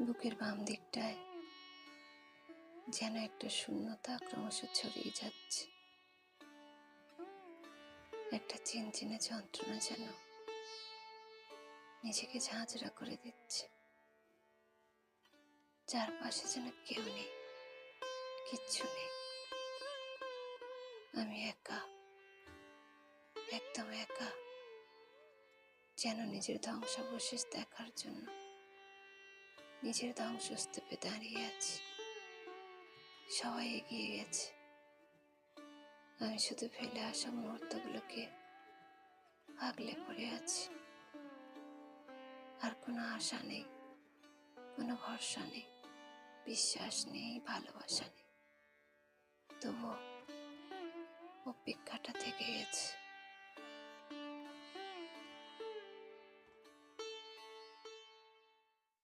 বুকের বাম দিকটায় যেন একটা শূন্যতা ক্রমশ ছড়িয়ে যাচ্ছে, একটা চিনচিনে যন্ত্রণা যেন নিজেকে ঝাঁঝরা করে দিচ্ছে। চারপাশে যেন কেউ নেই, কিচ্ছু নেই, আমি একা, একদম একা, যেন নিজের ধ্বংসাবশেষ দেখার জন্য নিজের ধ্বংসস্তূপে দাঁড়িয়ে আছি। সবাই এগিয়ে গেছে, আমি শুধু ফেলে আসা মুহূর্তগুলোকে আগলে পড়ে আছি। আর কোনো আশা নেই, কোনো ভরসা নেই, বিশ্বাস নেই, ভালোবাসা নেই, তবুও অপেক্ষাটা থেকে গেছে।